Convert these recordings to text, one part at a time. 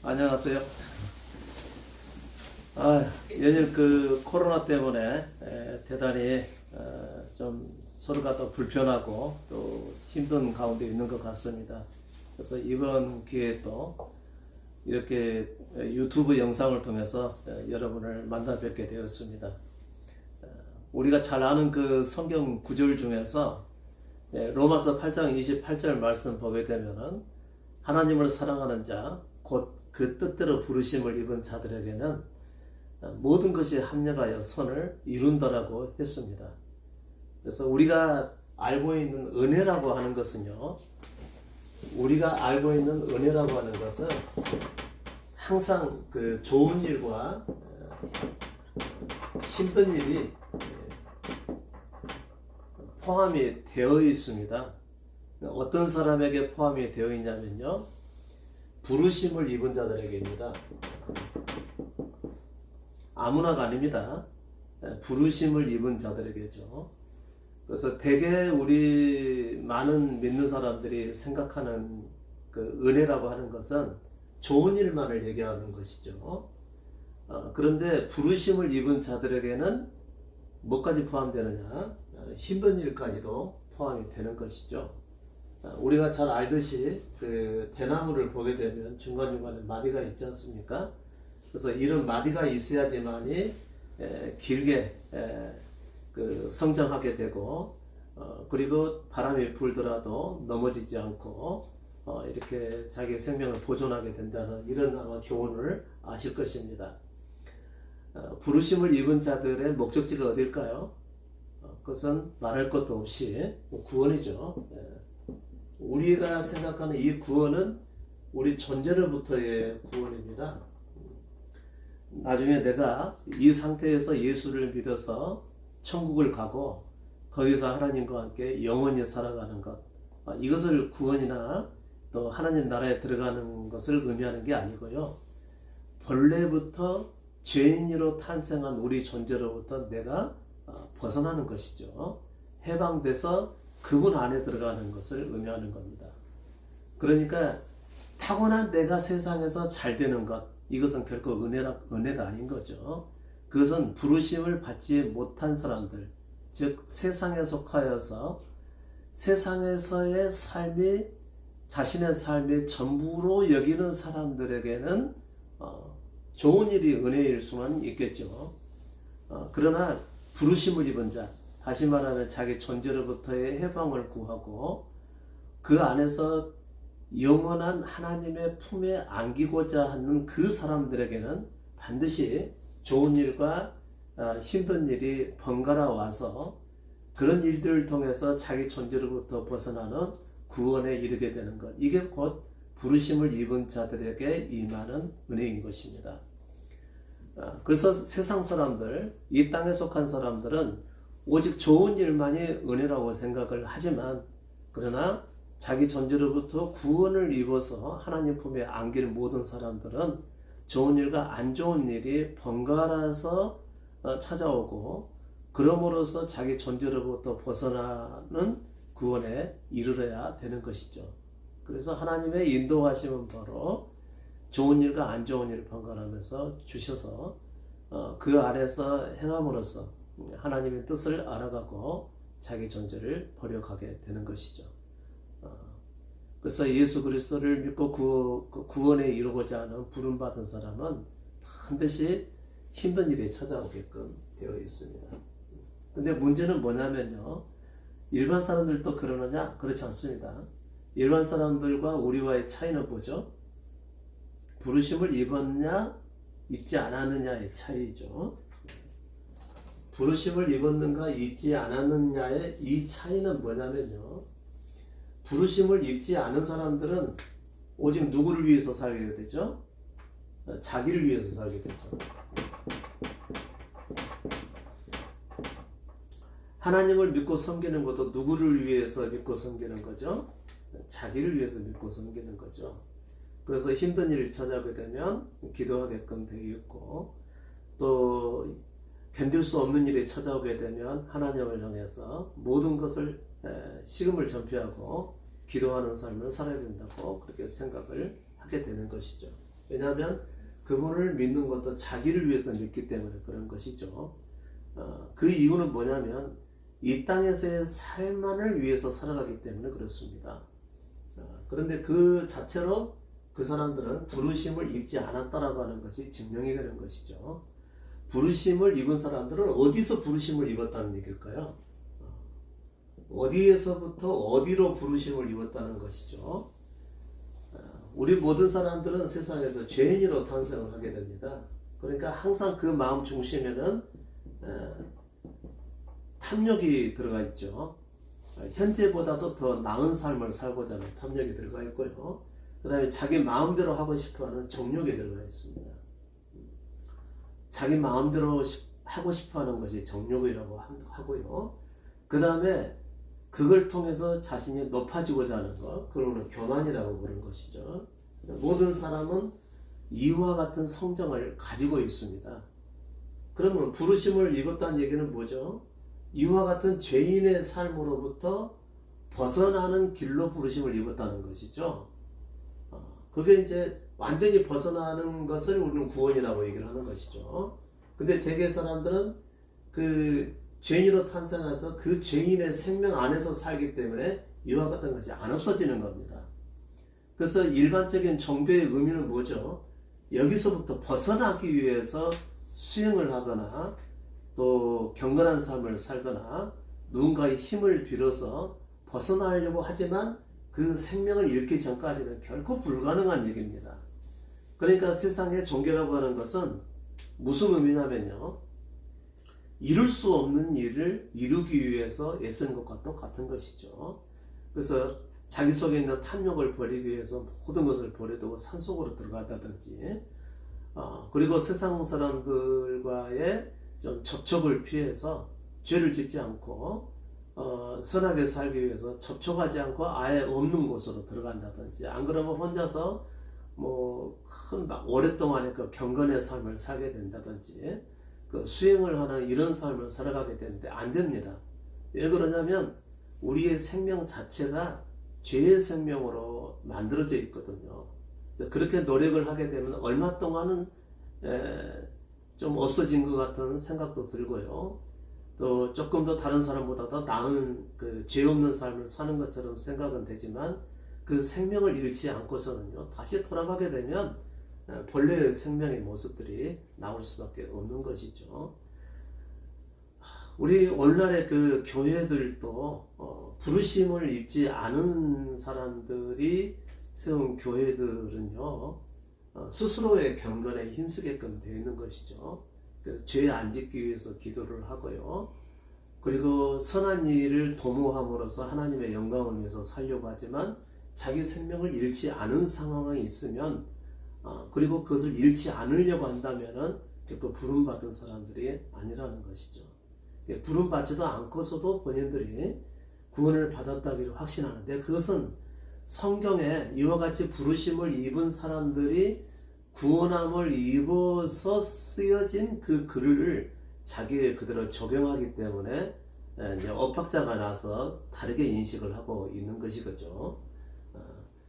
안녕하세요. 연일 코로나 때문에 대단히 좀 서로가 또 불편하고 또 힘든 가운데 있는 것 같습니다. 그래서 이번 기회에 또 이렇게 유튜브 영상을 통해서 여러분을 만나 뵙게 되었습니다. 우리가 잘 아는 그 성경 구절 중에서 로마서 8장 28절 말씀 보게 되면은 하나님을 사랑하는 자, 곧 그 뜻대로 부르심을 입은 자들에게는 모든 것이 합력하여 선을 이룬다라고 했습니다. 그래서 우리가 알고 있는 은혜라고 하는 것은요, 우리가 알고 있는 은혜라고 하는 것은 항상 그 좋은 일과 힘든 일이 포함이 되어 있습니다. 어떤 사람에게 포함이 되어 있냐면요, 부르심을 입은 자들에게입니다. 아무나가 아닙니다. 부르심을 입은 자들에게죠. 그래서 대개 우리 많은 믿는 사람들이 생각하는 그 은혜라고 하는 것은 좋은 일만을 얘기하는 것이죠. 그런데 부르심을 입은 자들에게는 뭐까지 포함되느냐? 힘든 일까지도 포함이 되는 것이죠. 우리가 잘 알듯이 그 대나무를 보게 되면 중간중간에 마디가 있지 않습니까? 그래서 이런 마디가 있어야지만이 길게 그 성장하게 되고, 그리고 바람이 불더라도 넘어지지 않고 이렇게 자기 생명을 보존하게 된다는 이런 아마 교훈을 아실 것입니다. 부르심을 입은 자들의 목적지가 어딜까요? 그것은 말할 것도 없이 구원이죠. 우리가 생각하는 이 구원은 우리 존재로부터의 구원입니다. 나중에 내가 이 상태에서 예수를 믿어서 천국을 가고 거기서 하나님과 함께 영원히 살아가는 것, 이것을 구원이나 또 하나님 나라에 들어가는 것을 의미하는 게 아니고요, 본래부터 죄인으로 탄생한 우리 존재로부터 내가 벗어나는 것이죠. 해방돼서 그분 안에 들어가는 것을 의미하는 겁니다. 그러니까 타고난 내가 세상에서 잘 되는 것, 이것은 결코 은혜가 아닌 거죠. 그것은 부르심을 받지 못한 사람들, 즉 세상에 속하여서 세상에서의 삶이 자신의 삶의 전부로 여기는 사람들에게는 좋은 일이 은혜일 수만 있겠죠. 그러나 부르심을 입은 자, 다시 말하면 자기 존재로부터의 해방을 구하고 그 안에서 영원한 하나님의 품에 안기고자 하는 그 사람들에게는 반드시 좋은 일과 힘든 일이 번갈아 와서 그런 일들을 통해서 자기 존재로부터 벗어나는 구원에 이르게 되는 것, 이게 곧 부르심을 입은 자들에게 임하는 은혜인 것입니다. 그래서 세상 사람들, 이 땅에 속한 사람들은 오직 좋은 일만이 은혜라고 생각을 하지만, 그러나 자기 존재로부터 구원을 입어서 하나님 품에 안길 모든 사람들은 좋은 일과 안 좋은 일이 번갈아서 찾아오고, 그러므로서 자기 존재로부터 벗어나는 구원에 이르러야 되는 것이죠. 그래서 하나님의 인도하심은 바로 좋은 일과 안 좋은 일을 번갈아가면서 주셔서 그 안에서 행함으로써 하나님의 뜻을 알아가고 자기 존재를 버려가게 되는 것이죠. 그래서 예수 그리스도를 믿고 구원에 이루고자 하는 부름받은 사람은 반드시 힘든 일이 찾아오게끔 되어 있습니다. 근데 문제는 뭐냐면요, 일반 사람들도 그러느냐? 그렇지 않습니다. 일반 사람들과 우리와의 차이는 뭐죠? 부르심을 입었냐, 입지 않았느냐의 차이죠. 부르심을 입었는가, 입지 않았느냐의 이 차이는 뭐냐면요, 부르심을 입지 않은 사람들은 오직 누구를 위해서 살게 되죠? 자기를 위해서 살게 되죠. 하나님을 믿고 섬기는 것도 누구를 위해서 믿고 섬기는 거죠? 자기를 위해서 믿고 섬기는 거죠. 그래서 힘든 일을 찾아오게 되면 기도하게끔 되어 있고, 또 견딜 수 없는 일이 찾아오게 되면 하나님을 향해서 모든 것을 식음을 전폐하고 기도하는 삶을 살아야 된다고 그렇게 생각을 하게 하게 되는 것이죠. 왜냐하면 그분을 믿는 것도 자기를 위해서 믿기 때문에 그런 것이죠. 그 이유는 뭐냐면 이 땅에서의 삶만을 위해서 살아가기 때문에 그렇습니다. 그런데 그 자체로 그 사람들은 부르심을 입지 않았다라고 하는 것이 증명이 되는 것이죠. 부르심을 입은 사람들은 어디서 부르심을 입었다는 얘기일까요? 어디에서부터 어디로 부르심을 입었다는 것이죠. 우리 모든 사람들은 세상에서 죄인으로 탄생을 하게 됩니다. 그러니까 항상 그 마음 중심에는 탐욕이 들어가 있죠. 현재보다도 더 나은 삶을 살고자 하는 탐욕이 들어가 있고요. 그 다음에 자기 마음대로 하고 싶어하는 정욕이 들어가 있습니다. 자기 마음대로 하고 싶어하는 것이 정욕이라고 하고요. 그 다음에 그걸 통해서 자신이 높아지고자 하는 것, 그거는 교만이라고 그런 것이죠. 모든 사람은 이와 같은 성정을 가지고 있습니다. 그러면 부르심을 입었다는 얘기는 뭐죠? 이와 같은 죄인의 삶으로부터 벗어나는 길로 부르심을 입었다는 것이죠. 그게 이제 완전히 벗어나는 것을 우리는 구원이라고 얘기를 하는 것이죠. 근데 대개 사람들은 그 죄인으로 탄생해서 그 죄인의 생명 안에서 살기 때문에 이와 같은 것이 안 없어지는 겁니다. 그래서 일반적인 종교의 의미는 뭐죠? 여기서부터 벗어나기 위해서 수행을 하거나 또 경건한 삶을 살거나 누군가의 힘을 빌어서 벗어나려고 하지만 그 생명을 잃기 전까지는 결코 불가능한 얘기입니다. 그러니까 세상의 종교라고 하는 것은 무슨 의미냐면요, 이룰 수 없는 일을 이루기 위해서 애쓰는 것과 똑같은 것이죠. 그래서 자기 속에 있는 탐욕을 버리기 위해서 모든 것을 버려두고 산속으로 들어간다든지, 그리고 세상 사람들과의 좀 접촉을 피해서 죄를 짓지 않고 선하게 살기 위해서 접촉하지 않고 아예 없는 곳으로 들어간다든지, 안 그러면 혼자서 오랫동안의 그 경건의 삶을 살게 된다든지, 그 수행을 하는 이런 삶을 살아가게 되는데 안 됩니다. 왜 그러냐면 우리의 생명 자체가 죄의 생명으로 만들어져 있거든요. 그래서 그렇게 노력을 하게 되면 얼마 동안은 좀 없어진 것 같은 생각도 들고요. 또 조금 더 다른 사람보다 더 나은 그 죄 없는 삶을 사는 것처럼 생각은 되지만 그 생명을 잃지 않고서는요, 다시 돌아가게 되면 본래의 생명의 모습들이 나올 수밖에 없는 것이죠. 우리 오늘날의 그 교회들도 부르심을 입지 않은 사람들이 세운 교회들은요, 스스로의 경건에 힘쓰게끔 되어 있는 것이죠. 죄 안 짓기 위해서 기도를 하고요. 그리고 선한 일을 도모함으로써 하나님의 영광을 위해서 살려고 하지만 자기 생명을 잃지 않은 상황이 있으면, 그리고 그것을 잃지 않으려고 한다면은 결코 부름받은 사람들이 아니라는 것이죠. 부름받지도 않고서도 본인들이 구원을 받았다기를 확신하는데, 그것은 성경에 이와 같이 부르심을 입은 사람들이 구원함을 입어서 쓰여진 그 글을 자기의 그대로 적용하기 때문에 이제 엇박자가 나서 다르게 인식을 하고 있는 것이죠.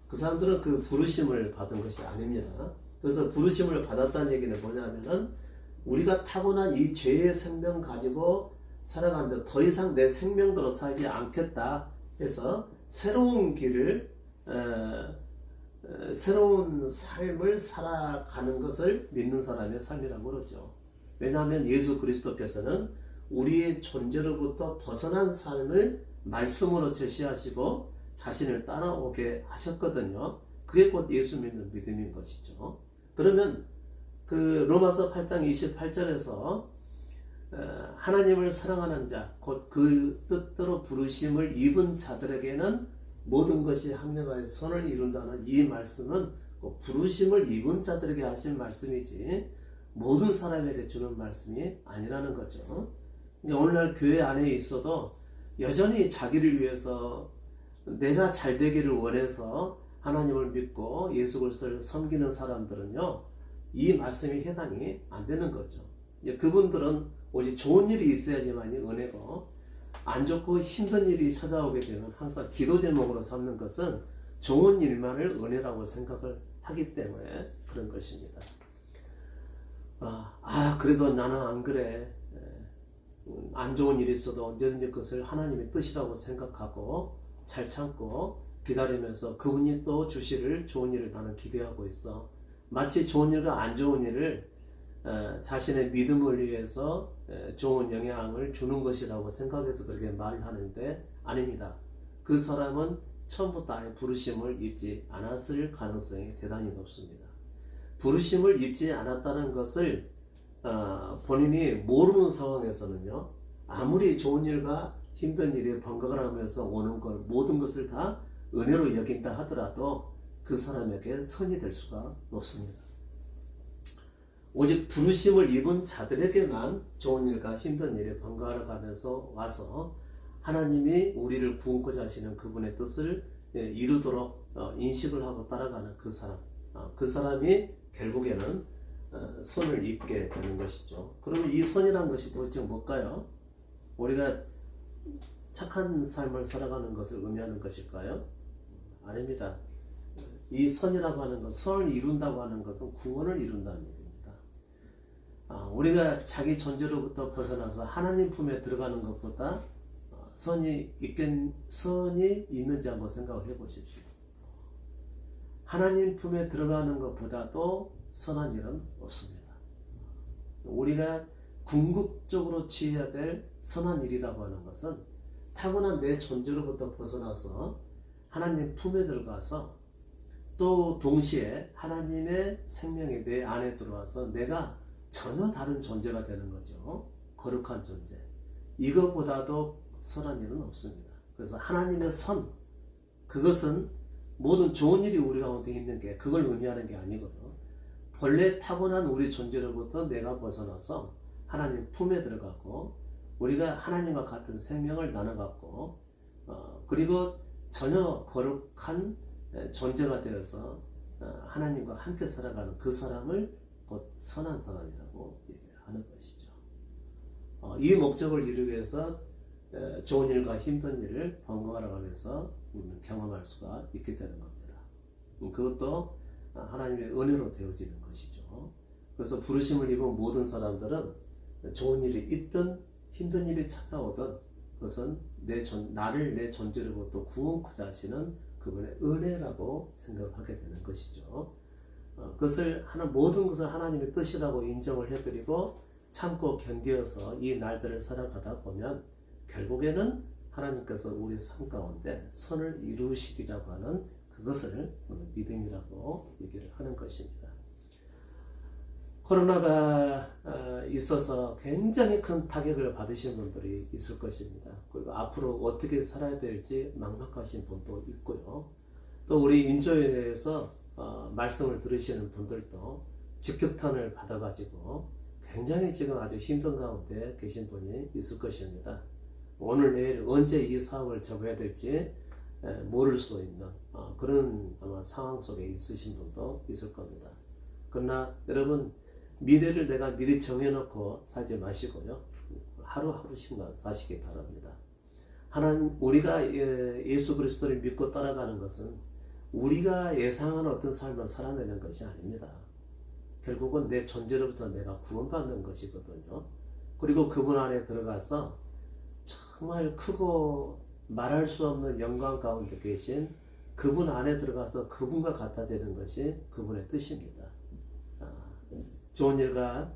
그 사람들은 그 부르심을 받은 것이 아닙니다. 그래서 부르심을 받았다는 얘기는 뭐냐면은 우리가 타고난 이 죄의 생명 가지고 살아가는데 더 이상 내 생명대로 살지 않겠다 해서 새로운 길을, 새로운 삶을 살아가는 것을 믿는 사람의 삶이라고 그러죠. 왜냐하면 예수 그리스도께서는 우리의 존재로부터 벗어난 삶을 말씀으로 제시하시고 자신을 따라오게 하셨거든요. 그게 곧 예수 믿는 믿음인 것이죠. 그러면 그 로마서 8장 28절에서 하나님을 사랑하는 자, 곧 그 뜻대로 부르심을 입은 자들에게는 모든 것이 합력하여 선을 이룬다는 이 말씀은 부르심을 입은 자들에게 하신 말씀이지 모든 사람에게 주는 말씀이 아니라는 거죠. 오늘날 교회 안에 있어도 여전히 자기를 위해서 내가 잘 되기를 원해서 하나님을 믿고 예수 그리스도를 섬기는 사람들은요, 이 말씀이 해당이 안 되는 거죠. 그분들은 오직 좋은 일이 있어야지만이 은혜고, 안 좋고 힘든 일이 찾아오게 되면 항상 기도 제목으로 삼는 것은 좋은 일만을 은혜라고 생각을 하기 때문에 그런 것입니다. 그래도 나는 안 그래. 안 좋은 일이 있어도 언제든지 그것을 하나님의 뜻이라고 생각하고 잘 참고 기다리면서 그분이 또 주시를 좋은 일을 나는 기대하고 있어. 마치 좋은 일과 안 좋은 일을 자신의 믿음을 위해서 좋은 영향을 주는 것이라고 생각해서 그렇게 말을 하는데 아닙니다. 그 사람은 처음부터 아예 부르심을 입지 않았을 가능성이 대단히 높습니다. 부르심을 입지 않았다는 것을 본인이 모르는 상황에서는요, 아무리 좋은 일과 힘든 일이 번갈아 가면서 오는 걸 모든 것을 다 은혜로 여긴다 하더라도 그 사람에게 선이 될 수가 없습니다. 오직 부르심을 입은 자들에게만 좋은 일과 힘든 일이 번갈아 가면서 와서 하나님이 우리를 구원코자 하시는 그분의 뜻을 이루도록 인식을 하고 따라가는 그 사람이 결국에는 선을 입게 되는 것이죠. 그러면 이 선이라는 것이 도대체 뭘까요? 우리가 착한 삶을 살아가는 것을 의미하는 것일까요? 아닙니다. 이 선이라고 하는 것, 선을 이룬다고 하는 것은 구원을 이룬다는 얘기입니다. 우리가 자기 존재로부터 벗어나서 하나님 품에 들어가는 것보다 선이 있는지 한번 생각을 해보십시오. 하나님 품에 들어가는 것보다도 선한 일은 없습니다. 우리가 궁극적으로 취해야 될 선한 일이라고 하는 것은 타고난 내 존재로부터 벗어나서 하나님 품에 들어가서 또 동시에 하나님의 생명이 내 안에 들어와서 내가 전혀 다른 존재가 되는 거죠. 거룩한 존재. 이것보다도 선한 일은 없습니다. 그래서 하나님의 선, 그것은 모든 좋은 일이 우리 가운데 있는 게 그걸 의미하는 게 아니거든요. 본래 타고난 우리 존재로부터 내가 벗어나서 하나님 품에 들어가고 우리가 하나님과 같은 생명을 나눠갖고 그리고 전혀 거룩한 존재가 되어서 하나님과 함께 살아가는 그 사람을 곧 선한 사람이라고 얘기하는 것이죠. 이 목적을 이루기 위해서 좋은 일과 힘든 일을 번갈아 가면서 경험할 수가 있게 되는 겁니다. 그것도 하나님의 은혜로 되어지는 것이죠. 그래서 부르심을 입은 모든 사람들은 좋은 일이 있든 힘든 일이 찾아오든 그것은 나를 내 존재로부터 구원코자 하시는 그분의 은혜라고 생각을 하게 되는 것이죠. 모든 것을 하나님의 뜻이라고 인정을 해드리고 참고 견디어서 이 날들을 살아가다 보면 결국에는 하나님께서 우리 삶 가운데 선을 이루시리라고 하는 그것을 믿음이라고 얘기를 하는 것입니다. 코로나가 있어서 굉장히 큰 타격을 받으신 분들이 있을 것입니다. 그리고 앞으로 어떻게 살아야 될지 막막하신 분도 있고요. 또 우리 인조에 대해서 말씀을 들으시는 분들도 직격탄을 받아가지고 굉장히 지금 아주 힘든 가운데 계신 분이 있을 것입니다. 오늘 내일 언제 이 사업을 접어야 될지 모를 수 있는 그런 아마 상황 속에 있으신 분도 있을 겁니다. 그러나 여러분 미래를 내가 미리 정해놓고 살지 마시고요. 하루하루씩만 사시기 바랍니다. 우리가 예수 그리스도를 믿고 따라가는 것은 우리가 예상하는 어떤 삶을 살아내는 것이 아닙니다. 결국은 내 존재로부터 내가 구원받는 것이거든요. 그리고 그분 안에 들어가서 정말 크고 말할 수 없는 영광 가운데 계신 그분 안에 들어가서 그분과 같아지는 것이 그분의 뜻입니다. 좋은 일과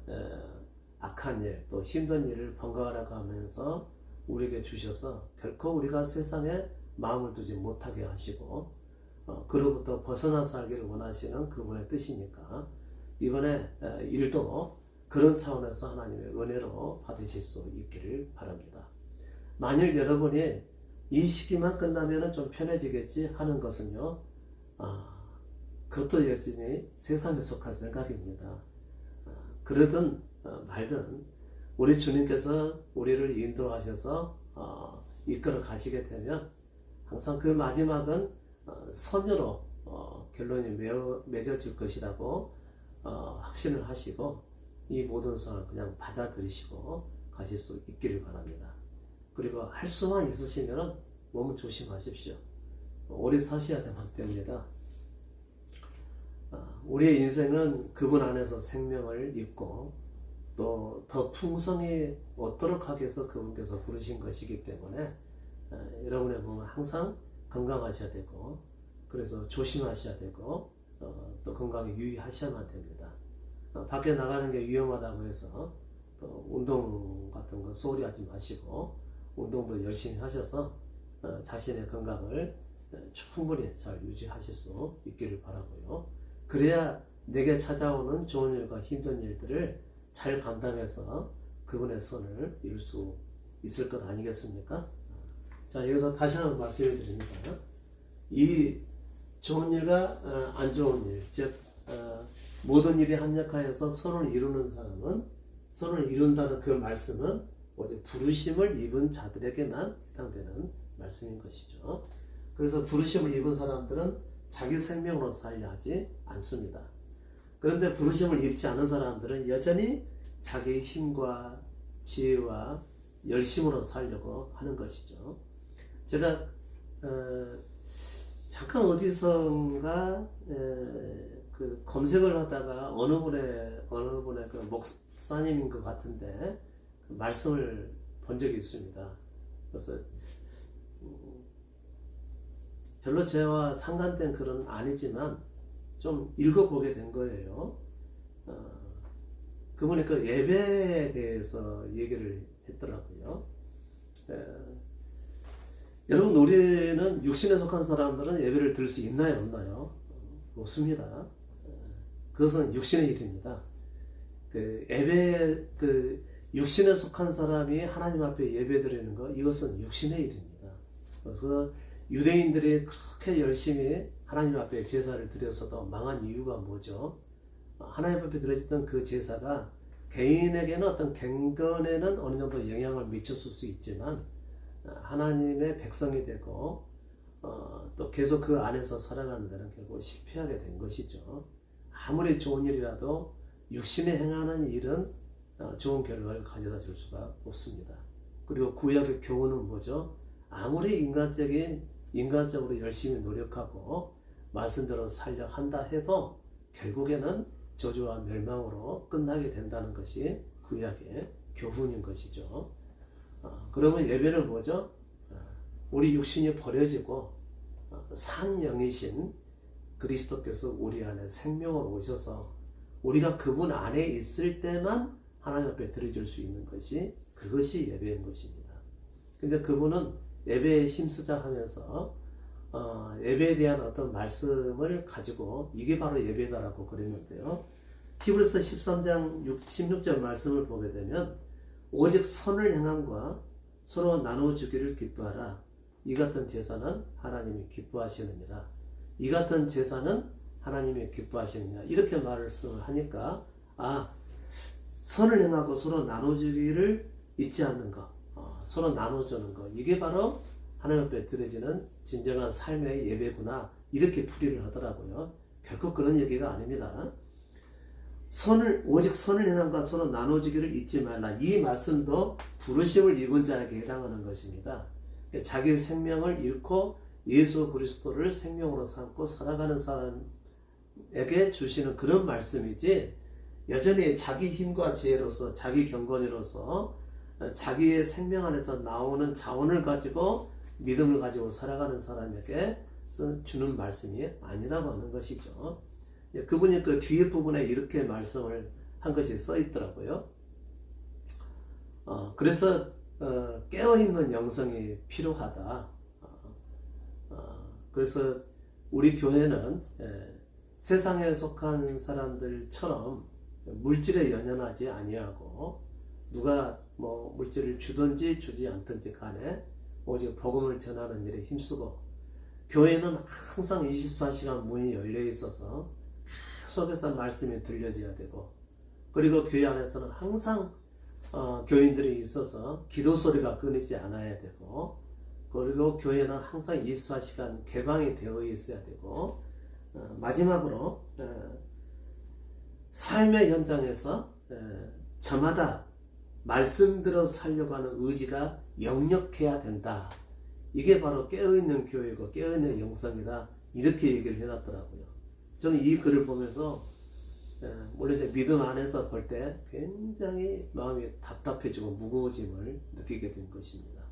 악한 일, 또 힘든 일을 번갈아 가면서 우리에게 주셔서 결코 우리가 세상에 마음을 두지 못하게 하시고 그로부터 벗어나 살기를 원하시는 그분의 뜻이니까 이번에 일도 그런 차원에서 하나님의 은혜로 받으실 수 있기를 바랍니다. 만일 여러분이 이 시기만 끝나면 좀 편해지겠지 하는 것은요, 그것도 여전히 세상에 속한 생각입니다. 그러든 말든 우리 주님께서 우리를 인도하셔서 이끌어 가시게 되면 항상 그 마지막은 선녀로 결론이 맺어질 것이라고 확신을 하시고 이 모든 상황을 그냥 받아들이시고 가실 수 있기를 바랍니다. 그리고 할 수만 있으시면 몸을 조심하십시오. 오래 사셔야 됩니다. 우리의 인생은 그분 안에서 생명을 입고 또 더 풍성히 얻도록 하기 위해서 그분께서 부르신 것이기 때문에 여러분의 몸은 항상 건강하셔야 되고 그래서 조심하셔야 되고 또 건강에 유의하셔야만 됩니다. 밖에 나가는 게 위험하다고 해서 또 운동 같은 거 소홀히 하지 마시고 운동도 열심히 하셔서 자신의 건강을 충분히 잘 유지하실 수 있기를 바라고요. 그래야 내게 찾아오는 좋은 일과 힘든 일들을 잘 감당해서 그분의 선을 이룰 수 있을 것 아니겠습니까? 자, 여기서 다시 한번 말씀을 드립니다. 이 좋은 일과 안 좋은 일, 즉 모든 일이 합력하여서 선을 이루는 사람은 선을 이룬다는 그 말씀은 오직 부르심을 입은 자들에게만 해당되는 말씀인 것이죠. 그래서 부르심을 입은 사람들은 자기 생명으로 살려 하지 않습니다. 그런데 부르심을 입지 않은 사람들은 여전히 자기 힘과 지혜와 열심으로 살려고 하는 것이죠. 제가 잠깐 어디선가 그 검색을 하다가 어느 분의 그 목사님인 것 같은데 그 말씀을 본 적이 있습니다. 그래서 별로 저와 상관된 글은 아니지만 좀 읽어보게 된 거예요. 그분이 그 예배에 대해서 얘기를 했더라고요. 여러분, 우리는 육신에 속한 사람들은 예배를 드릴 수 있나요, 없나요? 없습니다. 그것은 육신의 일입니다. 육신에 속한 사람이 하나님 앞에 예배 드리는 것, 이것은 육신의 일입니다. 그래서 유대인들이 그렇게 열심히 하나님 앞에 제사를 드렸어도 망한 이유가 뭐죠? 하나님 앞에 드려졌던 그 제사가 개인에게는 어떤 경건에는 어느 정도 영향을 미쳤을 수 있지만 하나님의 백성이 되고 또 계속 그 안에서 살아가는 데는 결국 실패하게 된 것이죠. 아무리 좋은 일이라도 육신에 행하는 일은 좋은 결과를 가져다 줄 수가 없습니다. 그리고 구약의 교훈은 뭐죠? 아무리 인간적으로 열심히 노력하고 말씀대로 살려 한다 해도 결국에는 저주와 멸망으로 끝나게 된다는 것이 구약의 교훈인 것이죠. 그러면 예배는 뭐죠? 우리 육신이 버려지고 산 영이신 그리스도께서 우리 안에 생명으로 오셔서 우리가 그분 안에 있을 때만 하나님 앞에 드려줄 수 있는 것이 그것이 예배인 것입니다. 근데 그분은 예배에 힘쓰자 하면서 예배에 대한 어떤 말씀을 가지고 이게 바로 예배다라고 그랬는데요. 히브리서 13장 16절 말씀을 보게 되면 오직 선을 행함과 서로 나눠주기를 기뻐하라. 이 같은 제사는 하나님이 기뻐하시느니라. 이 같은 제사는 하나님이 기뻐하시느니라. 이렇게 말씀을 하니까 선을 행하고 서로 나눠주기를 잊지 않는 것, 서로 나눠주는 것, 이게 바로 하나님 앞에 드려지는 진정한 삶의 예배구나, 이렇게 풀이를 하더라고요. 결코 그런 얘기가 아닙니다. 오직 선을 행함과 서로 나눠주기를 잊지 말라. 이 말씀도 부르심을 입은 자에게 해당하는 것입니다. 자기 생명을 잃고 예수 그리스도를 생명으로 삼고 살아가는 사람에게 주시는 그런 말씀이지, 여전히 자기 힘과 지혜로서 자기 경건으로서 자기의 생명 안에서 나오는 자원을 가지고 믿음을 가지고 살아가는 사람에게 주는 말씀이 아니라고 하는 것이죠. 그분이 그 뒤에 부분에 이렇게 말씀을 한 것이 써 있더라고요. 그래서 깨어있는 영성이 필요하다. 그래서 우리 교회는 세상에 속한 사람들처럼 물질에 연연하지 아니하고 누가 물질을 주든지 주지 않든지 간에 오직 복음을 전하는 일에 힘쓰고, 교회는 항상 24시간 문이 열려 있어서 계속해서 말씀이 들려져야 되고, 그리고 교회 안에서는 항상 교인들이 있어서 기도 소리가 끊이지 않아야 되고, 그리고 교회는 항상 24시간 개방이 되어 있어야 되고, 마지막으로 삶의 현장에서 저마다 말씀대로 살려고 하는 의지가 역력해야 된다. 이게 바로 깨어있는 교회고 깨어있는 영성이다. 이렇게 얘기를 해놨더라고요. 저는 이 글을 보면서 물론 이제 믿음 안에서 볼 때 굉장히 마음이 답답해지고 무거워짐을 느끼게 된 것입니다.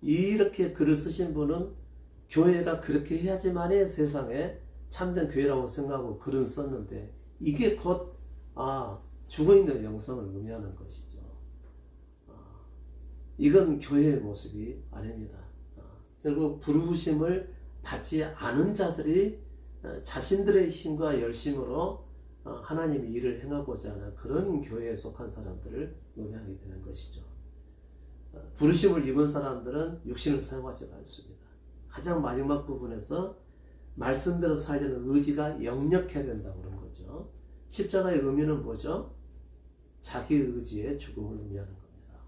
이렇게 글을 쓰신 분은 교회가 그렇게 해야지만이 세상에 참된 교회라고 생각하고 글은 썼는데 이게 곧 죽어있는 영성을 의미하는 것이죠. 이건 교회의 모습이 아닙니다. 결국 부르심을 받지 않은 자들이 자신들의 힘과 열심으로 하나님의 일을 행하고자 하는 그런 교회에 속한 사람들을 의미하게 되는 것이죠. 부르심을 입은 사람들은 육신을 사용하지 않습니다. 가장 마지막 부분에서 말씀대로 살려는 의지가 역력해야 된다고 그런 거죠. 십자가의 의미는 뭐죠? 자기 의지의 죽음을 의미하는 겁니다.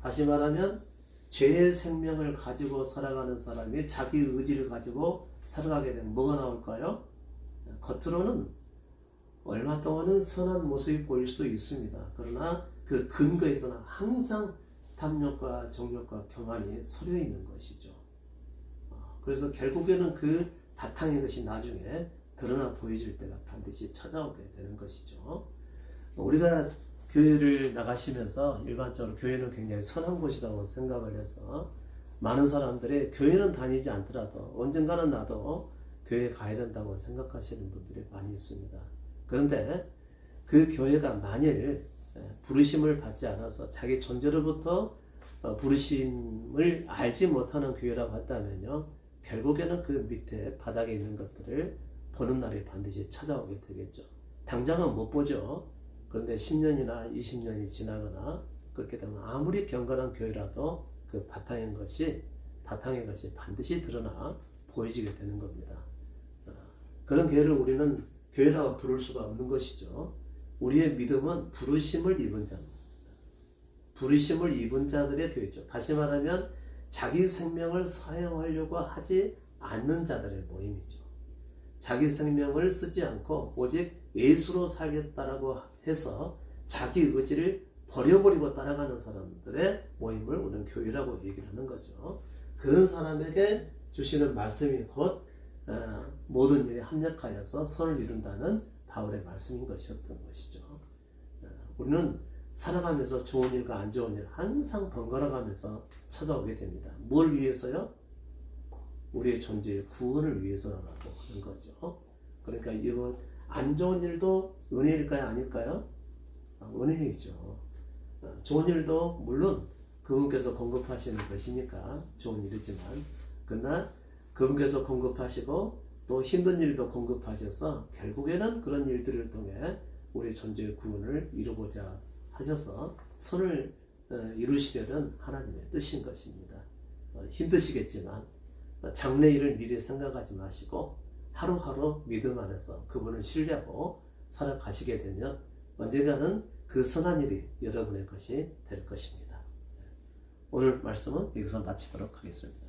다시 말하면 죄의 생명을 가지고 살아가는 사람이 자기 의지를 가지고 살아가게 되면 뭐가 나올까요? 겉으로는 얼마 동안은 선한 모습이 보일 수도 있습니다. 그러나 그 근거에서는 항상 탐욕과 정욕과 교만이 서려 있는 것이죠. 그래서 결국에는 그 바탕의 것이 나중에 드러나 보여질 때가 반드시 찾아오게 되는 것이죠. 우리가 교회를 나가시면서 일반적으로 교회는 굉장히 선한 곳이라고 생각을 해서 많은 사람들이 교회는 다니지 않더라도 언젠가는 나도 교회에 가야 된다고 생각하시는 분들이 많이 있습니다. 그런데 그 교회가 만일 부르심을 받지 않아서 자기 존재로부터 부르심을 알지 못하는 교회라고 한다면요, 결국에는 그 밑에 바닥에 있는 것들을 보는 날이 반드시 찾아오게 되겠죠. 당장은 못 보죠. 그런데 10년이나 20년이 지나거나 그렇게 되면 아무리 경건한 교회라도 그 바탕의 것이 반드시 드러나 보여지게 되는 겁니다. 그런 교회를 우리는 교회라고 부를 수가 없는 것이죠. 우리의 믿음은 부르심을 입은 자입니다. 부르심을 입은 자들의 교회죠. 다시 말하면 자기 생명을 사용하려고 하지 않는 자들의 모임이죠. 자기 생명을 쓰지 않고 오직 예수로 살겠다라고 해서 자기 의지를 버려버리고 따라가는 사람들의 모임을 우리는 교회라고 얘기를 하는 거죠. 그런 사람에게 주시는 말씀이 곧 모든 일에 합력하여서 선을 이룬다는 바울의 말씀인 것이었던 것이죠. 우리는 살아가면서 좋은 일과 안 좋은 일 항상 번갈아가면서 찾아오게 됩니다. 뭘 위해서요? 우리의 존재의 구원을 위해서라고 하는 거죠. 그러니까 이거 안 좋은 일도 은혜일까요? 아닐까요? 은혜이죠. 좋은 일도 물론 그분께서 공급하시는 것이니까 좋은 일이지만, 그러나 그분께서 공급하시고 또 힘든 일도 공급하셔서 결국에는 그런 일들을 통해 우리 존재의 구원을 이루고자 하셔서 선을 이루시려는 하나님의 뜻인 것입니다. 힘드시겠지만 장래 일을 미리 생각하지 마시고 하루하루 믿음 안에서 그분을 신뢰하고 살아가시게 되면 언젠가는 그 선한 일이 여러분의 것이 될 것입니다. 오늘 말씀은 여기서 마치도록 하겠습니다.